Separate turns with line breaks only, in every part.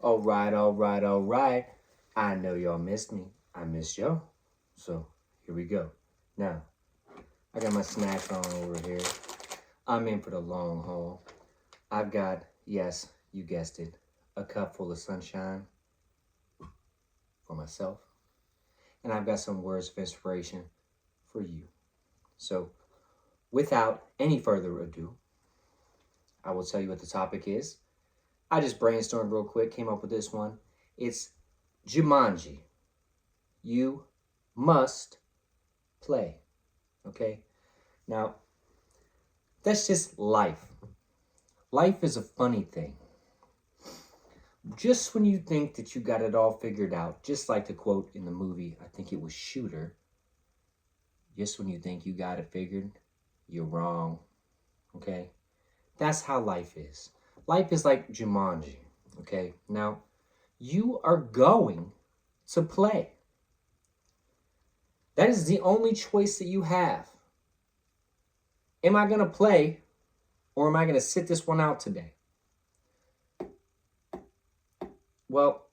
All right, all right, all right. I know y'all missed me. I missed y'all. So here we go. Now, I got my snacks on over here. I'm in for the long haul. I've got, yes, you guessed it, a cup full of sunshine for myself. And I've got some words of inspiration for you. So, without any further ado, I will tell you what the topic is. I just brainstormed real quick, came up with this one. It's Jumanji. You must play. Okay? Now, that's just life. Life is a funny thing. Just when you think that you got it all figured out, just like the quote in the movie, I think it was Shooter, just when you think you got it figured, you're wrong. Okay? That's how life is. Life is like Jumanji. Okay? Now, you are going to play. That is the only choice that you have. Am I going to play or am I going to sit this one out today? Well,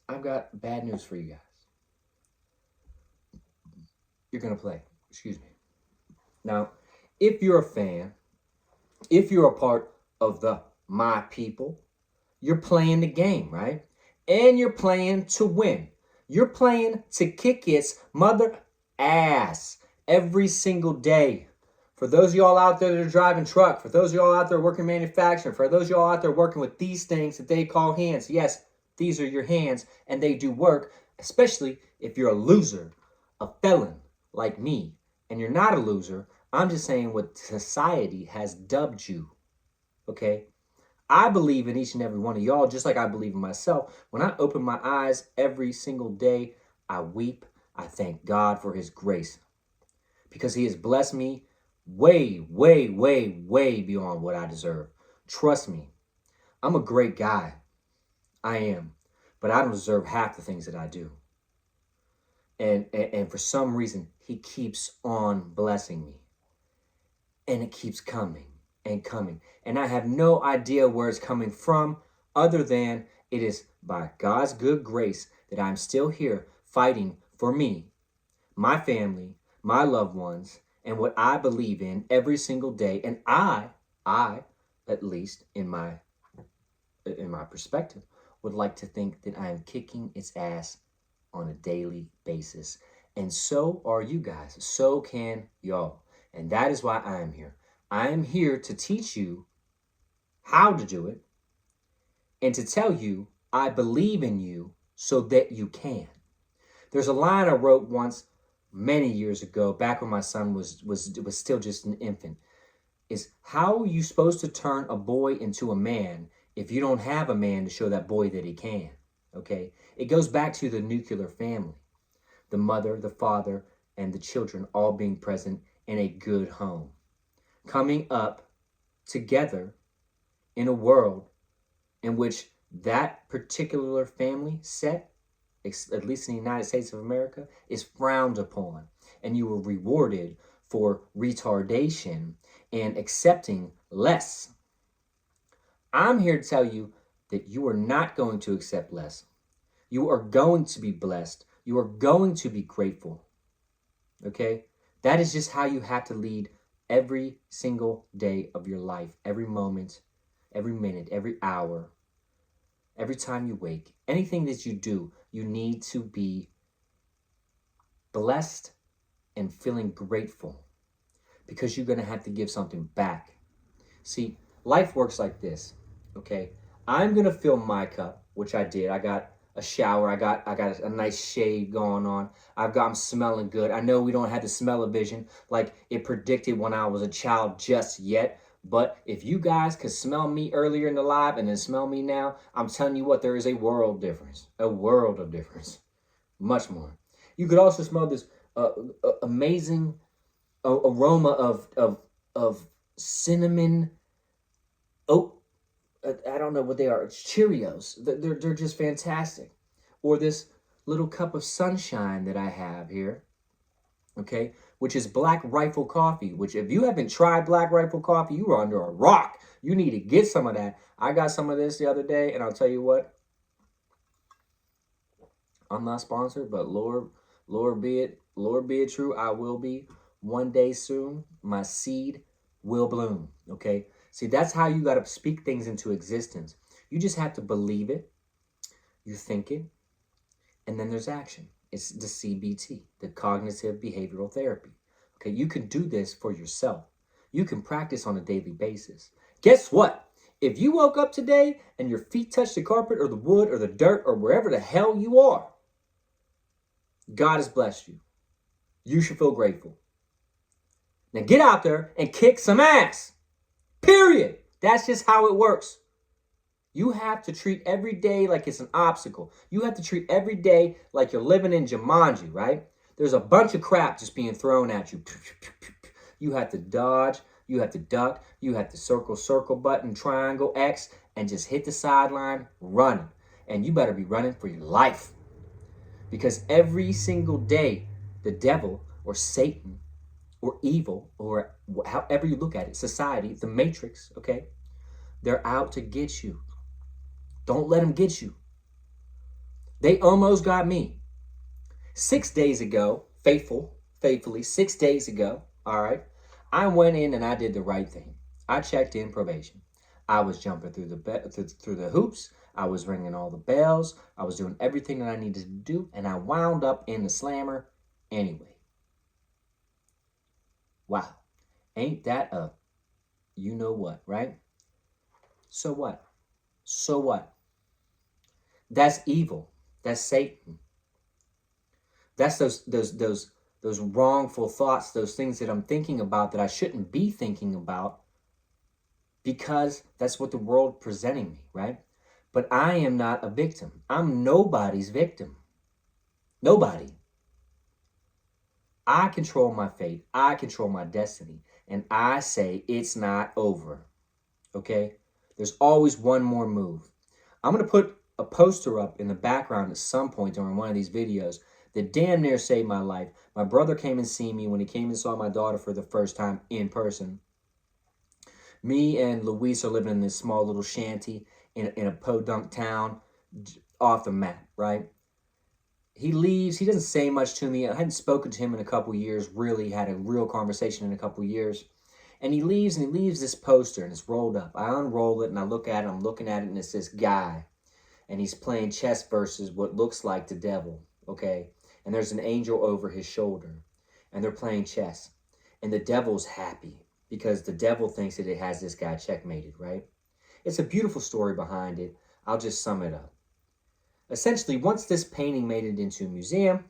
I've got bad news for you guys. You're going to play. Excuse me. Now, if you're a fan, if you're a part of the My People, you're playing the game, right? And you're playing to win. You're playing to kick its mother ass every single day. For those of y'all out there that are driving truck, for those of y'all out there working manufacturing, for those of y'all out there working with these things that they call hands, yes, these are your hands and they do work, especially if you're a loser, a felon like me, and you're not a loser. I'm just saying what society has dubbed you, okay? I believe in each and every one of y'all, just like I believe in myself. When I open my eyes every single day, I weep. I thank God for his grace because he has blessed me way, way, way, way beyond what I deserve. Trust me, I'm a great guy. I am, but I don't deserve half the things that I do. And for some reason, he keeps on blessing me. And it keeps coming and coming. And I have no idea where it's coming from other than it is by God's good grace that I'm still here fighting for me, my family, my loved ones, and what I believe in every single day. And I, at least in my perspective, would like to think that I am kicking its ass on a daily basis. And so are you guys. So can y'all. And that is why I am here. I am here to teach you how to do it and to tell you I believe in you so that you can. There's a line I wrote once many years ago, back when my son was still just an infant, is how are you supposed to turn a boy into a man if you don't have a man to show that boy that he can? Okay? It goes back to the nuclear family. The mother, the father, and the children all being present in a good home. Coming up together in a world in which that particular family set, at least in the United States of America, is frowned upon. And you were rewarded for retardation and accepting less. I'm here to tell you that you are not going to accept less. You are going to be blessed. You are going to be grateful. Okay? That is just how you have to lead every single day of your life, every moment, every minute, every hour, every time you wake. Anything that you do, you need to be blessed and feeling grateful because you're going to have to give something back. See, life works like this, okay? I'm going to fill my cup, which I did. I got a shower. I got a nice shade going on. I'm smelling good. I know we don't have the smell-o-vision like it predicted when I was a child just yet. But if you guys could smell me earlier in the live and then smell me now, I'm telling you what, there is a world difference. A world of difference. Much more. You could also smell this amazing aroma of cinnamon. Oh, I don't know what they are. It's Cheerios. They're just fantastic. Or this little cup of sunshine that I have here, okay, which is Black Rifle Coffee, which if you haven't tried Black Rifle Coffee, you are under a rock. You need to get some of that. I got some of this the other day, and I'll tell you what, I'm not sponsored, but Lord be it true, I will be. One day soon, my seed will bloom. Okay? See, that's how you got to speak things into existence. You just have to believe it, you think it, and then there's action. It's the CBT, the cognitive behavioral therapy. Okay, you can do this for yourself. You can practice on a daily basis. Guess what? If you woke up today and your feet touched the carpet or the wood or the dirt or wherever the hell you are, God has blessed you. You should feel grateful. Now get out there and kick some ass. Period. That's just how it works. You have to treat every day like it's an obstacle. You have to treat every day like you're living in Jumanji, right? There's a bunch of crap just being thrown at you. You have to dodge, you have to duck, you have to circle button, triangle, X, and just hit the sideline running. And you better be running for your life. Because every single day, the devil or Satan or evil or however you look at it, society, the matrix, okay, they're out to get you. Don't let them get you. They almost got me. 6 days ago, faithfully, 6 days ago, all right, I went in and I did the right thing. I checked in probation. I was jumping through the hoops. I was ringing all the bells. I was doing everything that I needed to do, and I wound up in the slammer anyway. Wow. Ain't that a you know what, right? So what? So what? That's evil. That's Satan. That's those wrongful thoughts, those things that I'm thinking about that I shouldn't be thinking about because that's what the world presenting me, right? But I am not a victim. I'm nobody's victim. Nobody. I control my fate. I control my destiny. And I say it's not over. Okay? There's always one more move. I'm going to put a poster up in the background at some point during one of these videos that damn near saved my life. My brother came and see me when he came and saw my daughter for the first time in person. Me and Luis are living in this small little shanty in a podunk town off the map, right? He leaves. He doesn't say much to me. I hadn't spoken to him in a couple years, really had a real conversation in a couple years. And he leaves this poster and it's rolled up. I unroll it and I look at it. I'm looking at it and it's this guy. And he's playing chess versus what looks like the devil, okay? And there's an angel over his shoulder. And they're playing chess. And the devil's happy because the devil thinks that it has this guy checkmated, right? It's a beautiful story behind it. I'll just sum it up. Essentially, once this painting made it into a museum,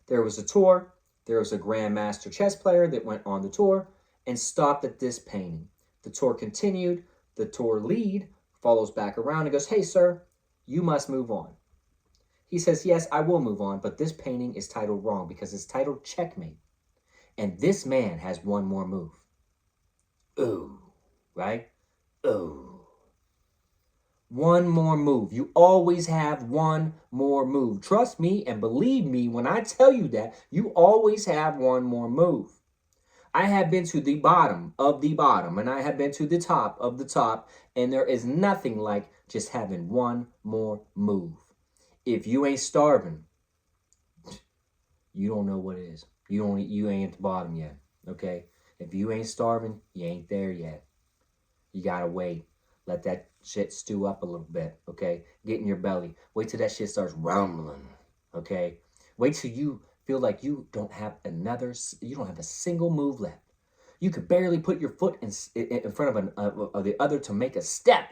there was a tour. There was a grandmaster chess player that went on the tour and stopped at this painting. The tour continued. The tour lead follows back around and goes, "Hey, sir, you must move on." He says, "Yes, I will move on, but this painting is titled wrong because it's titled Checkmate. And this man has one more move." Ooh, right? Ooh. One more move. You always have one more move. Trust me and believe me when I tell you that you always have one more move. I have been to the bottom of the bottom and I have been to the top of the top, and there is nothing like just having one more move. If you ain't starving, you don't know what it is. You ain't at the bottom yet, okay? If you ain't starving, you ain't there yet. You gotta wait. Let that shit stew up a little bit, okay? Get in your belly. Wait till that shit starts rumbling, okay? Wait till you feel like you don't have a single move left. You could barely put your foot in front of the other to make a step,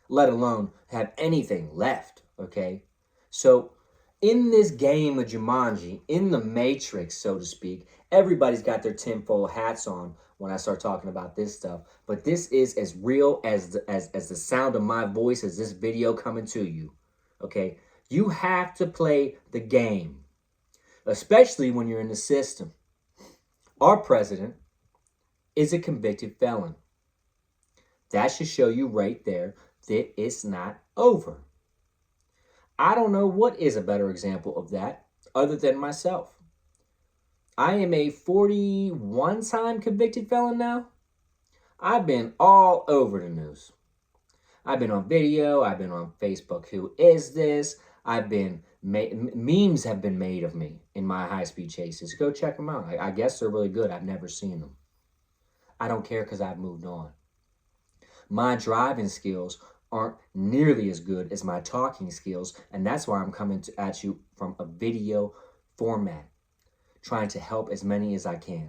let alone have anything left, okay? So in this game of Jumanji, in the Matrix, so to speak, everybody's got their tinfoil hats on when I start talking about this stuff. But this is as real as the sound of my voice as this video coming to you, okay? You have to play the game, especially when you're in the system. Our president is a convicted felon. That should show you right there that it's not over. I don't know what is a better example of that other than myself. I am a 41-time convicted felon now. I've been all over the news. I've been on video. I've been on Facebook. Who is this? I've been memes have been made of me in my high-speed chases. Go check them out. I guess they're really good. I've never seen them. I don't care because I've moved on. My driving skills aren't nearly as good as my talking skills, and that's why I'm coming at you from a video format, trying to help as many as I can.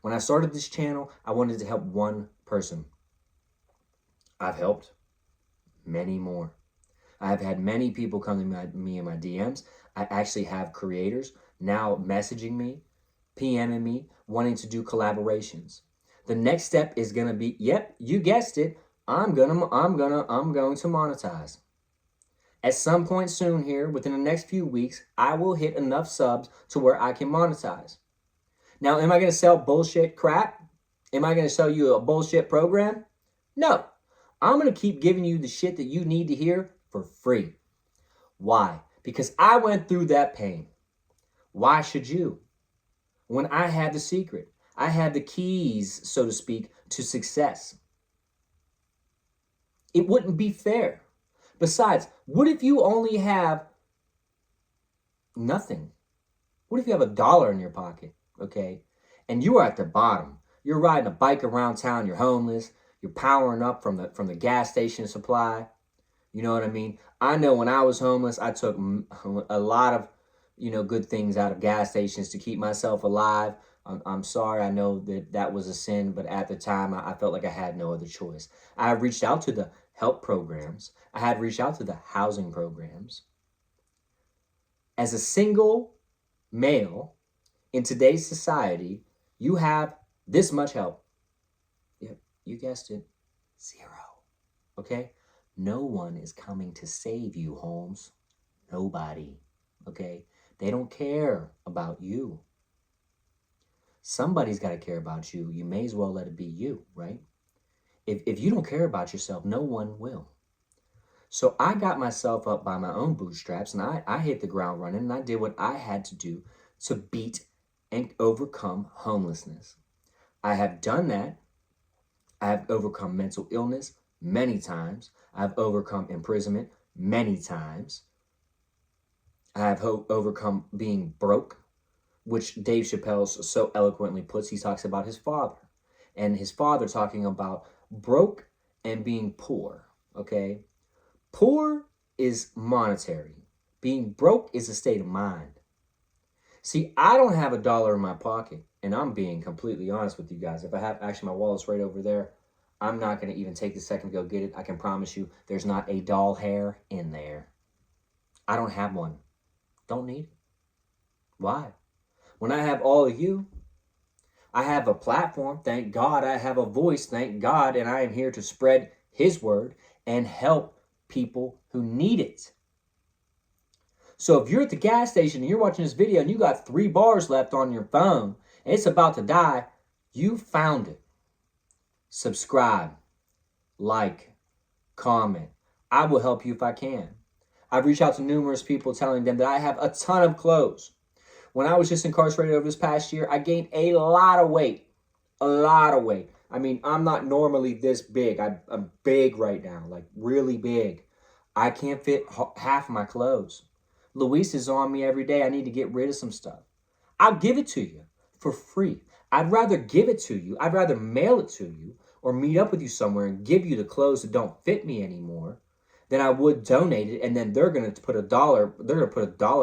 When I started this channel, I wanted to help one person. I've helped many more. I've had many people come to me in my DMs. I actually have creators now messaging me, PMing me, wanting to do collaborations. The next step is gonna be, yep, you guessed it. I'm going to monetize. At some point soon here, within the next few weeks, I will hit enough subs to where I can monetize. Now, am I going to sell bullshit crap? Am I going to sell you a bullshit program? No. I'm going to keep giving you the shit that you need to hear for free. Why? Because I went through that pain. Why should you? When I had the secret, I had the keys, so to speak, to success. It wouldn't be fair. Besides, what if you only have nothing? What if you have $1 in your pocket, okay? And you are at the bottom. You're riding a bike around town, you're homeless, you're powering up from the gas station supply. You know what I mean? I know when I was homeless, I took a lot of, good things out of gas stations to keep myself alive. I'm sorry, I know that was a sin, but at the time, I felt like I had no other choice. I reached out to the help programs. I had reached out to the housing programs. As a single male in today's society, you have this much help. Yep, you guessed it, 0. Okay? No one is coming to save you, Holmes. Nobody. Okay? They don't care about you. Somebody's got to care about you. You may as well let it be you, right? If you don't care about yourself, no one will. So I got myself up by my own bootstraps, and I hit the ground running, and I did what I had to do to beat and overcome homelessness. I have done that. I have overcome mental illness many times. I've overcome imprisonment many times. I have overcome being broke, which Dave Chappelle so eloquently puts. He talks about his father, and his father talking about broke and being poor, okay? Poor is monetary. Being broke is a state of mind. See, I don't have $1 in my pocket, and I'm being completely honest with you guys. If I have, actually, my wallet's right over there. I'm not going to even take the second to go get it. I can promise you there's not a doll hair in there. I don't have one. Don't need it. Why? When I have all of you, I have a platform, thank God. I have a voice, thank God. And I am here to spread his word and help people who need it. So if you're at the gas station and you're watching this video and you got 3 bars left on your phone and it's about to die, you found it. Subscribe, like, comment. I will help you if I can. I've reached out to numerous people telling them that I have a ton of clothes. When I was just incarcerated over this past year, I gained a lot of weight. A lot of weight. I mean, I'm not normally this big. I'm big right now, like really big. I can't fit half of my clothes. Luis is on me every day. I need to get rid of some stuff. I'll give it to you for free. I'd rather give it to you. I'd rather mail it to you or meet up with you somewhere and give you the clothes that don't fit me anymore than I would donate it, and then they're gonna put a dollar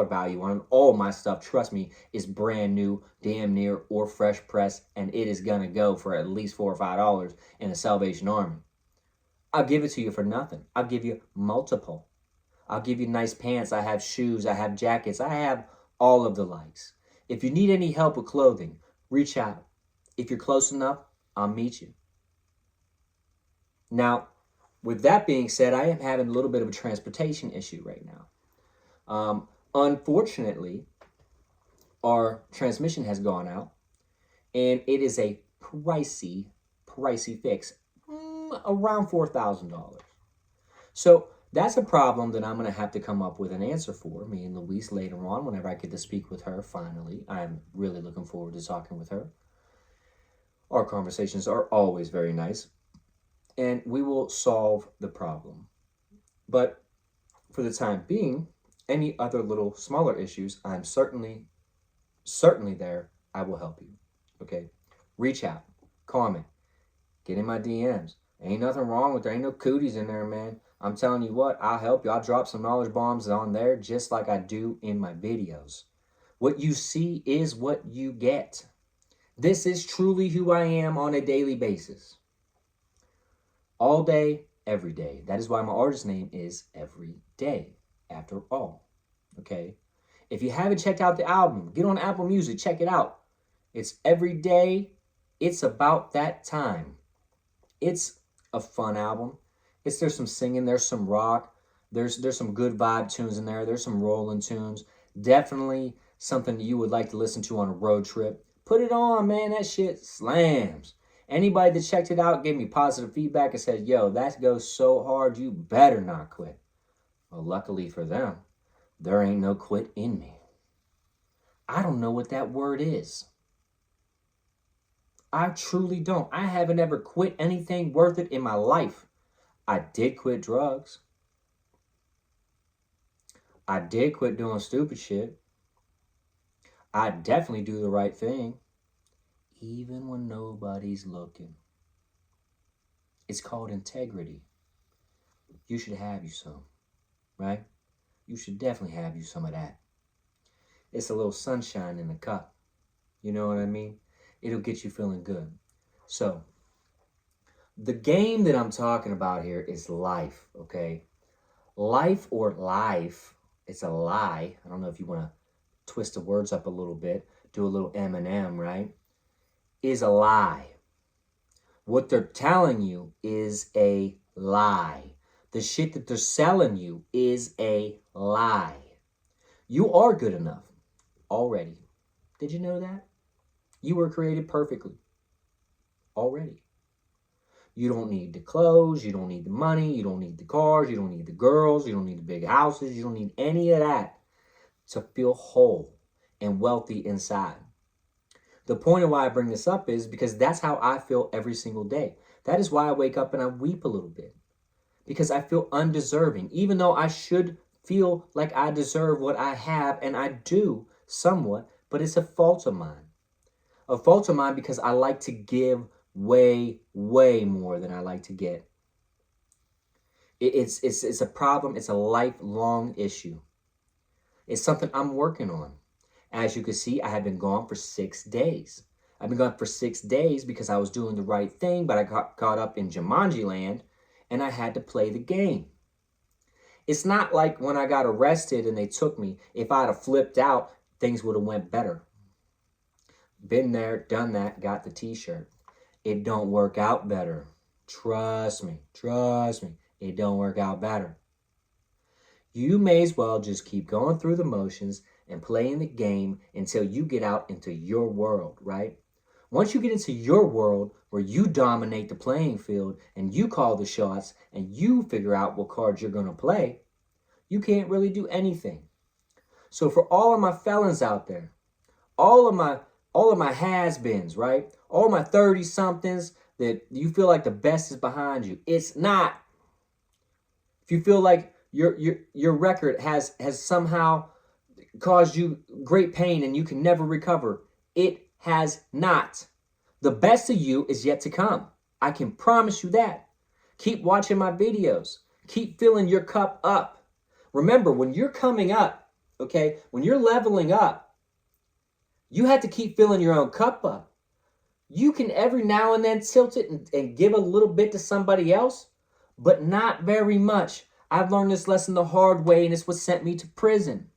value on all my stuff. Trust me, is brand new, damn near, or fresh press, and it is gonna go for at least $4 or $5 in the Salvation Army. I'll give it to you for nothing. I'll give you multiple. I'll give you nice pants. I have shoes. I have jackets. I have all of the likes. If you need any help with clothing, reach out. If you're close enough, I'll meet you. Now, with that being said, I am having a little bit of a transportation issue right now. Unfortunately, our transmission has gone out, and it is a pricey fix, around $4,000. So that's a problem that I'm going to have to come up with an answer for, me and Luis, later on, whenever I get to speak with her finally. I'm really looking forward to talking with her. Our conversations are always very nice, and we will solve the problem. But for the time being, any other little smaller issues, I'm certainly there. I will help you. Okay? Reach out, comment, get in my DMs. Ain't nothing wrong with there. Ain't no cooties in there, man. I'm telling you what, I'll help you. I'll drop some knowledge bombs on there just like I do in my videos. What you see is what you get. This is truly who I am on a daily basis. All day, every day. That is why my artist name is Every Day, after all. Okay? If you haven't checked out the album, get on Apple Music, check it out. It's Every Day. It's about that time. It's a fun album. There's some singing, there's some rock, there's some good vibe tunes in there, there's some rolling tunes. Definitely something you would like to listen to on a road trip. Put it on, man. That shit slams. Anybody that checked it out gave me positive feedback and said, yo, that goes so hard, you better not quit. Well, luckily for them, there ain't no quit in me. I don't know what that word is. I truly don't. I haven't ever quit anything worth it in my life. I did quit drugs. I did quit doing stupid shit. I definitely do the right thing, even when nobody's looking. It's called integrity. You should have you some, right? You should definitely have you some of that. It's a little sunshine in the cup. You know what I mean? It'll get you feeling good. So, the game that I'm talking about here is life, okay? Life or life, it's a lie. I don't know if you want to twist the words up a little bit, do a little M&M, right? Is a lie. What they're telling you is a lie. The shit that they're selling you is a lie. You are good enough already. Did you know that? You were created perfectly already. You don't need the clothes, you don't need the money, you don't need the cars, you don't need the girls, you don't need the big houses, you don't need any of that to feel whole and wealthy inside. The point of why I bring this up is because that's how I feel every single day. That is why I wake up and I weep a little bit. Because I feel undeserving, even though I should feel like I deserve what I have, and I do somewhat, but it's a fault of mine. A fault of mine because I like to give way, way more than I like to get. It's a problem. It's a lifelong issue. It's something I'm working on. As you can see, I have been gone for 6 days. I've been gone for 6 days because I was doing the right thing, but I got caught up in Jumanji land, and I had to play the game. It's not like when I got arrested and they took me. If I'd have flipped out, things would have went better. Been there, done that, got the t-shirt. It don't work out better. Trust me, it don't work out better. You may as well just keep going through the motions and playing the game until you get out into your world, right? Once you get into your world where you dominate the playing field and you call the shots and you figure out what cards you're going to play, you can't really do anything. So for all of my felons out there, all of my has-beens, right? All my 30-somethings that you feel like the best is behind you. It's not. If you feel like your record has somehow caused you great pain and you can never recover, it has not. The best of you is yet to come. I can promise you that. Keep watching my videos. Keep filling your cup up. Remember, when you're coming up, okay, when you're leveling up, you have to keep filling your own cup up. You can every now and then tilt it and give a little bit to somebody else, but not very much. I've learned this lesson the hard way, and it's what sent me to prison.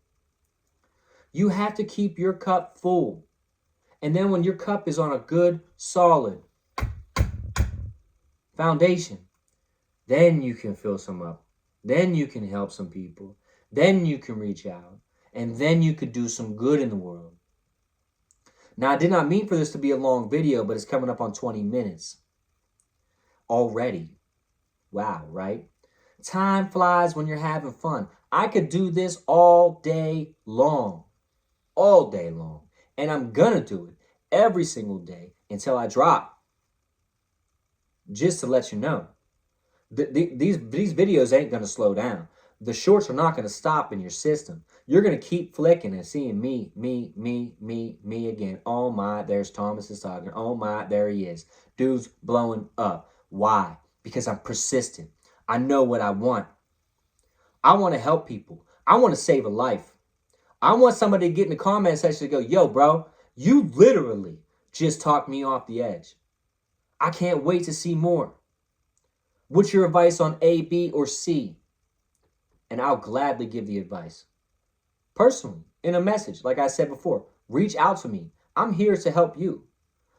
You have to keep your cup full. And then when your cup is on a good, solid foundation, then you can fill some up. Then you can help some people. Then you can reach out. And then you could do some good in the world. Now, I did not mean for this to be a long video, but it's coming up on 20 minutes already. Wow, right? Time flies when you're having fun. I could do this all day long. All day long. And I'm going to do it every single day until I drop. Just to let you know. These videos ain't going to slow down. the shorts are not going to stop in your system. You're going to keep flicking and seeing me again. Oh my, there's Thomas is talking. Oh my, there he is. Dude's blowing up. Why? Because I'm persistent. I know what I want. I want to help people. I want to save a life. I want somebody to get in the comment section and go, yo, bro, you literally just talked me off the edge. I can't wait to see more. What's your advice on A, B, or C? And I'll gladly give the advice. Personally, in a message, like I said before, reach out to me. I'm here to help you.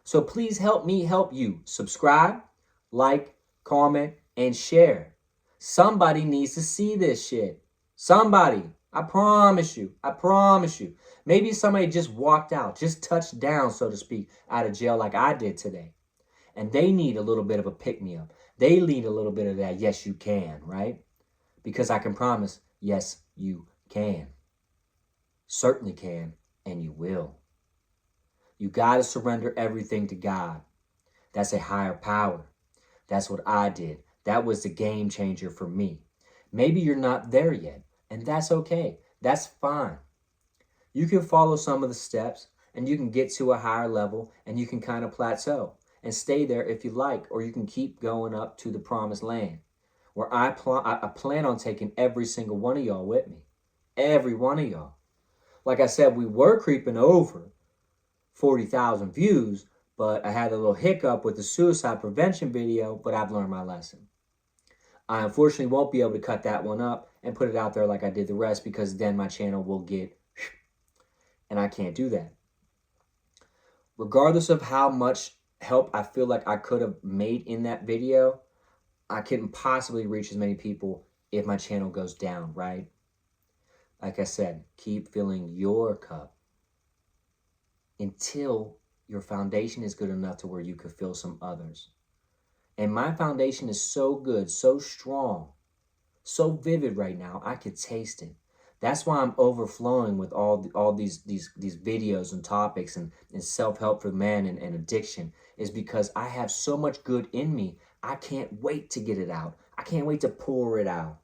So please help me help you. Subscribe, like, comment, and share. Somebody needs to see this shit. Somebody. I promise you. I promise you. Maybe somebody just walked out, just touched down, so to speak, out of jail like I did today. And they need a little bit of a pick-me-up. They need a little bit of that, yes, you can, right? Because I can promise, yes, you can. Certainly can, and you will. You got to surrender everything to God. That's a higher power. That's what I did. That was the game changer for me. Maybe you're not there yet, and that's okay. That's fine. You can follow some of the steps, and you can get to a higher level, and you can kind of plateau and stay there if you like, or you can keep going up to the promised land, where I plan on taking every single one of y'all with me. Every one of y'all. Like I said, we were creeping over 40,000 views, but I had a little hiccup with the suicide prevention video, but I've learned my lesson. I unfortunately won't be able to cut that one up and put it out there like I did the rest, because then my channel will get, and I can't do that. Regardless of how much help I feel like I could have made in that video, I couldn't possibly reach as many people if my channel goes down, right? Like I said, keep filling your cup until your foundation is good enough to where you could fill some others. And my foundation is so good, so strong, so vivid right now, I could taste it. That's why I'm overflowing with all these videos and topics and self-help for men and addiction, is because I have so much good in me. I can't wait to get it out. I can't wait to pour it out.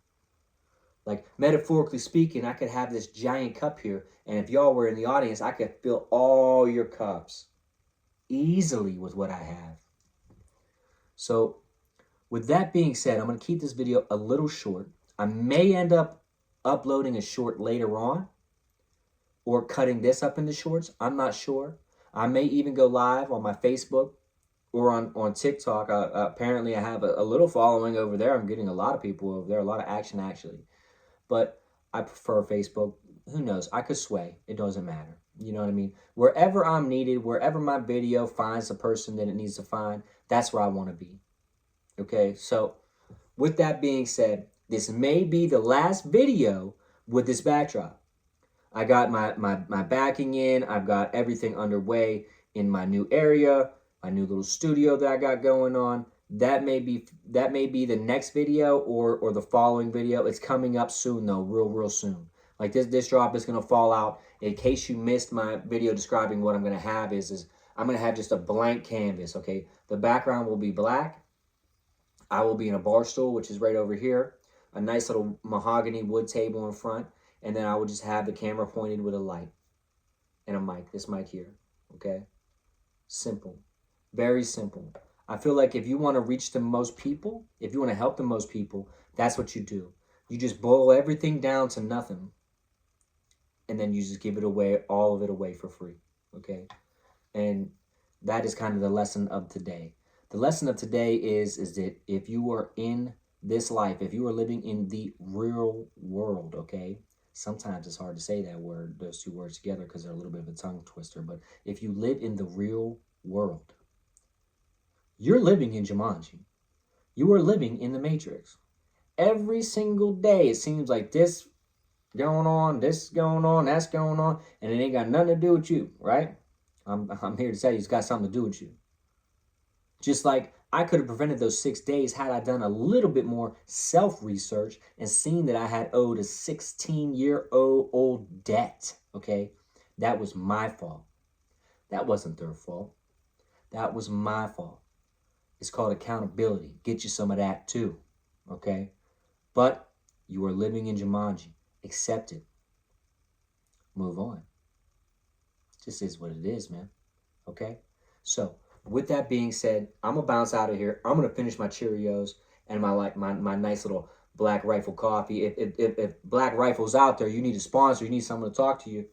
Like, metaphorically speaking, I could have this giant cup here, and if y'all were in the audience, I could fill all your cups easily with what I have. So, with that being said, I'm going to keep this video a little short. I may end up uploading a short later on, or cutting this up into shorts. I'm not sure. I may even go live on my Facebook or on TikTok. Apparently, I have a little following over there. I'm getting a lot of people over there, a lot of action, actually. But I prefer Facebook. Who knows? I could sway. It doesn't matter. You know what I mean? Wherever I'm needed, wherever my video finds the person that it needs to find, that's where I want to be. Okay? So, with that being said, this may be the last video with this backdrop. I got my backing in. I've got everything underway in my new area, my new little studio that I got going on. That may be the next video or the following video. It's coming up soon though, real soon. Like this drop is gonna fall out. In case you missed my video describing what I'm gonna have is I'm gonna have just a blank canvas. Okay, the background will be black. I will be in a bar stool, which is right over here. A nice little mahogany wood table in front, and then I will just have the camera pointed with a light and a mic. This mic here. Okay, simple, very simple. I feel like if you want to reach the most people, if you want to help the most people, that's what you do. You just boil everything down to nothing, and then you just give it away, all of it away for free, okay? And that is kind of the lesson of today. The lesson of today is that if you are in this life, if you are living in the real world, okay? Sometimes it's hard to say that word, those two words together, because they're a little bit of a tongue twister. But if you live in the real world, you're living in Jumanji. You are living in the Matrix. Every single day, it seems like this going on, that's going on, and it ain't got nothing to do with you, right? I'm here to tell you it's got something to do with you. Just like I could have prevented those 6 days had I done a little bit more self-research and seen that I had owed a 16-year-old debt, okay? That was my fault. That wasn't their fault. That was my fault. It's called accountability. Get you some of that too, okay? But You are living in Jumanji. Accept it. Move on. Just is what it is, man. Okay? So, with that being said, I'm gonna bounce out of here. I'm gonna finish my Cheerios and my nice little Black Rifle coffee. If Black Rifle's out there, you need a sponsor, you need someone to talk to you,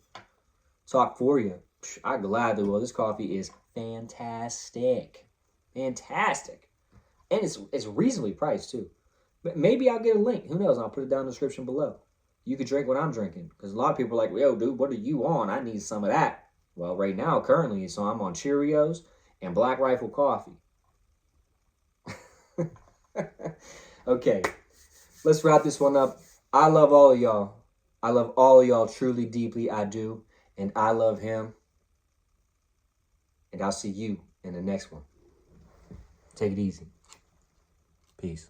talk for you. I gladly will. This coffee is fantastic. Fantastic. And it's reasonably priced too. But maybe I'll get a link. Who knows? I'll put it down in the description below. You could drink what I'm drinking. Because a lot of people are like, yo, dude, what are you on? I need some of that. Well, right now, currently, so I'm on Cheerios and Black Rifle coffee. Okay, let's wrap this one up. I love all of y'all. I love all of y'all truly, deeply. I do. And I love him. And I'll see you in the next one. Take it easy. Peace.